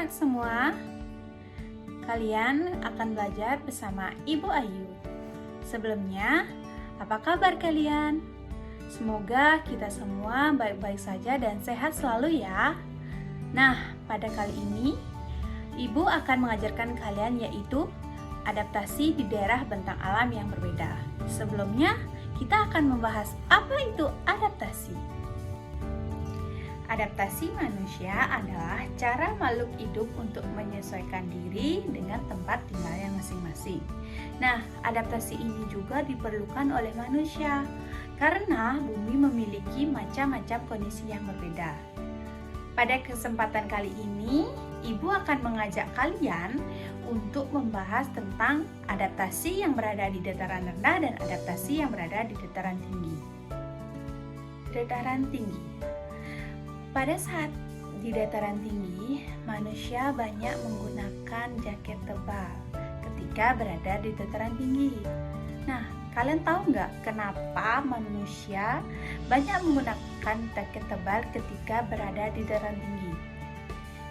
anak-anak semua, kalian akan belajar bersama Ibu Ayu. Sebelumnya, apa kabar kalian? Semoga kita semua baik-baik saja dan sehat selalu ya. Nah, pada kali ini, Ibu akan mengajarkan kalian yaitu adaptasi di daerah bentang alam yang berbeda. Sebelumnya, kita akan membahas apa itu adaptasi. Adaptasi manusia adalah cara makhluk hidup untuk menyesuaikan diri dengan tempat tinggalnya masing-masing. Nah, adaptasi ini juga diperlukan oleh manusia karena bumi memiliki macam-macam kondisi yang berbeda. Pada kesempatan kali ini, Ibu akan mengajak kalian untuk membahas tentang adaptasi yang berada di dataran rendah dan adaptasi yang berada di dataran tinggi. Dataran tinggi. Pada saat di dataran tinggi, manusia banyak menggunakan jaket tebal ketika berada di dataran tinggi. Nah, kalian tahu nggak kenapa manusia banyak menggunakan jaket tebal ketika berada di dataran tinggi?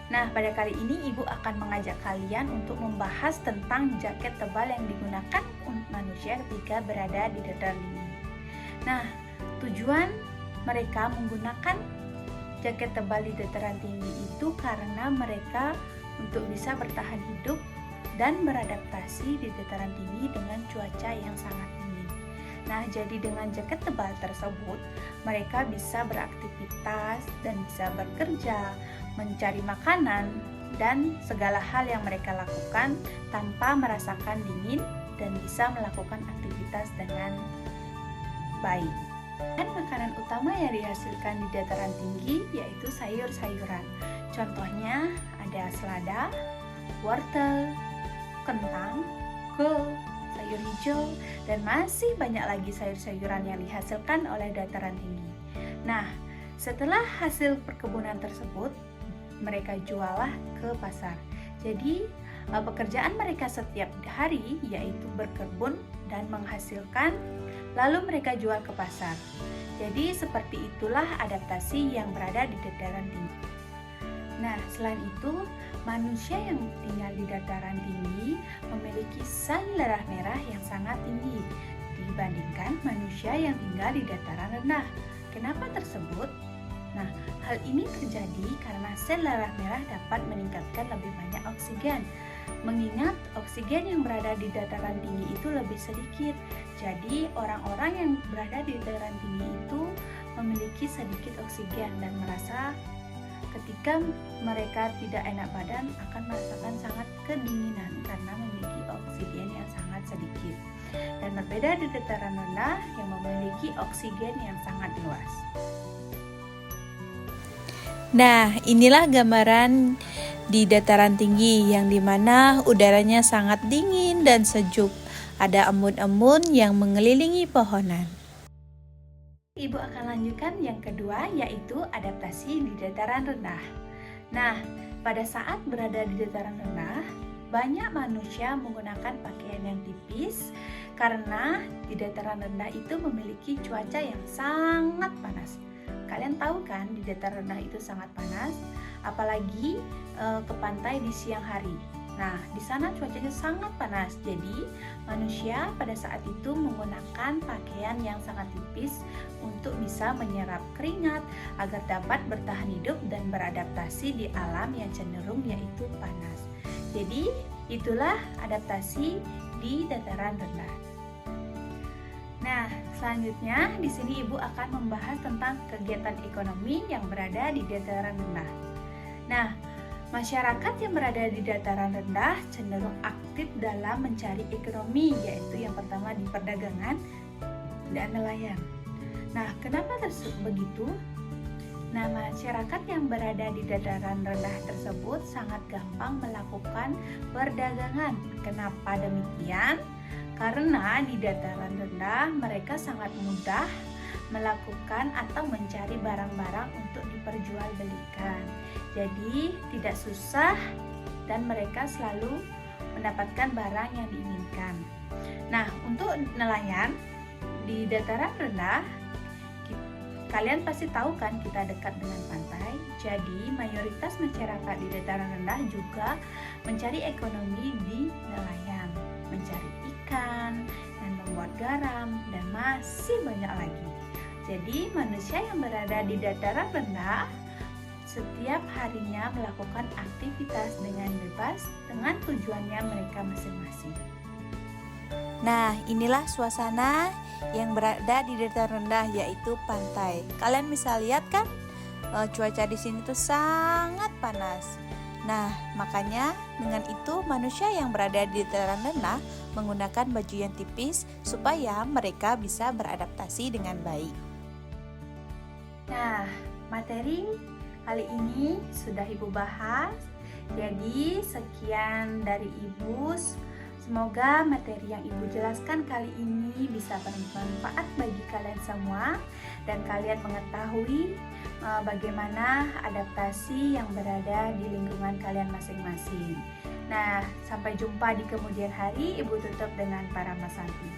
Nah, pada kali ini Ibu akan mengajak kalian untuk membahas tentang jaket tebal yang digunakan untuk manusia ketika berada di dataran tinggi. Nah, tujuan mereka menggunakan jaket tebal di dataran tinggi itu karena mereka untuk bisa bertahan hidup dan beradaptasi di dataran tinggi dengan cuaca yang sangat dingin. Nah, jadi dengan jaket tebal tersebut, mereka bisa beraktivitas dan bisa bekerja, mencari makanan, dan segala hal yang mereka lakukan tanpa merasakan dingin dan bisa melakukan aktivitas dengan baik. Dan makanan utama yang dihasilkan di dataran tinggi yaitu sayur-sayuran. Contohnya ada selada, wortel, kentang, kol, sayur hijau, dan masih banyak lagi sayur-sayuran yang dihasilkan oleh dataran tinggi. Nah, setelah hasil perkebunan tersebut, mereka jualah ke pasar. Jadi, pekerjaan mereka setiap hari yaitu berkebun dan menghasilkan, lalu mereka jual ke pasar. Jadi seperti itulah adaptasi yang berada di dataran tinggi. Nah, selain itu, manusia yang tinggal di dataran tinggi memiliki selera merah yang sangat tinggi dibandingkan manusia yang tinggal di dataran rendah. Kenapa tersebut? Nah, hal ini terjadi karena sel darah merah dapat meningkatkan lebih banyak oksigen. Mengingat oksigen yang berada di dataran tinggi itu lebih sedikit. Jadi, orang-orang yang berada di dataran tinggi itu memiliki sedikit oksigen dan merasa ketika mereka tidak enak badan akan merasakan sangat kedinginan karena memiliki oksigen yang sangat sedikit. Dan berbeda di dataran rendah yang memiliki oksigen yang sangat luas. Nah, inilah gambaran di dataran tinggi yang dimana udaranya sangat dingin dan sejuk. Ada embun-embun yang mengelilingi pohonan. Ibu akan lanjutkan yang kedua yaitu adaptasi di dataran rendah. Nah, pada saat berada di dataran rendah, banyak manusia menggunakan pakaian yang tipis karena di dataran rendah itu memiliki cuaca yang sangat panas. Kalian tahu kan di dataran rendah itu sangat panas, apalagi ke pantai di siang hari. Nah, di sana cuacanya sangat panas. Jadi, manusia pada saat itu menggunakan pakaian yang sangat tipis untuk bisa menyerap keringat agar dapat bertahan hidup dan beradaptasi di alam yang cenderung yaitu panas. Jadi, itulah adaptasi di dataran rendah. Nah, selanjutnya di sini Ibu akan membahas tentang kegiatan ekonomi yang berada di dataran rendah. Nah, masyarakat yang berada di dataran rendah cenderung aktif dalam mencari ekonomi, yaitu yang pertama di perdagangan dan nelayan. Nah, kenapa begitu? Nah, masyarakat yang berada di dataran rendah tersebut sangat gampang melakukan perdagangan. Kenapa demikian? Karena di dataran rendah mereka sangat mudah melakukan atau mencari barang-barang untuk diperjualbelikan. Jadi tidak susah dan mereka selalu mendapatkan barang yang diinginkan. Nah, untuk nelayan di dataran rendah kalian pasti tahu kan kita dekat dengan pantai. Jadi mayoritas masyarakat di dataran rendah juga mencari ekonomi di nelayan, mencari ikan dan membuat garam dan masih banyak lagi. Jadi manusia yang berada di dataran rendah setiap harinya melakukan aktivitas dengan bebas dengan tujuannya mereka masing-masing. Nah, inilah suasana yang berada di dataran rendah, yaitu pantai. Kalian bisa lihat kan, cuaca di sini tuh sangat panas. Nah, makanya dengan itu manusia yang berada di dataran rendah menggunakan baju yang tipis supaya mereka bisa beradaptasi dengan baik. Nah, materi kali ini sudah Ibu bahas. Jadi, sekian dari Ibu. Semoga materi yang Ibu jelaskan kali ini bisa bermanfaat bagi kalian semua dan kalian mengetahui bagaimana adaptasi yang berada di lingkungan kalian masing-masing. Nah, sampai jumpa di kemudian hari. Ibu tutup dengan Parama Santi.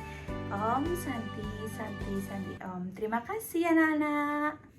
Om Santi, Santi, Santi Om. Terima kasih anak-anak.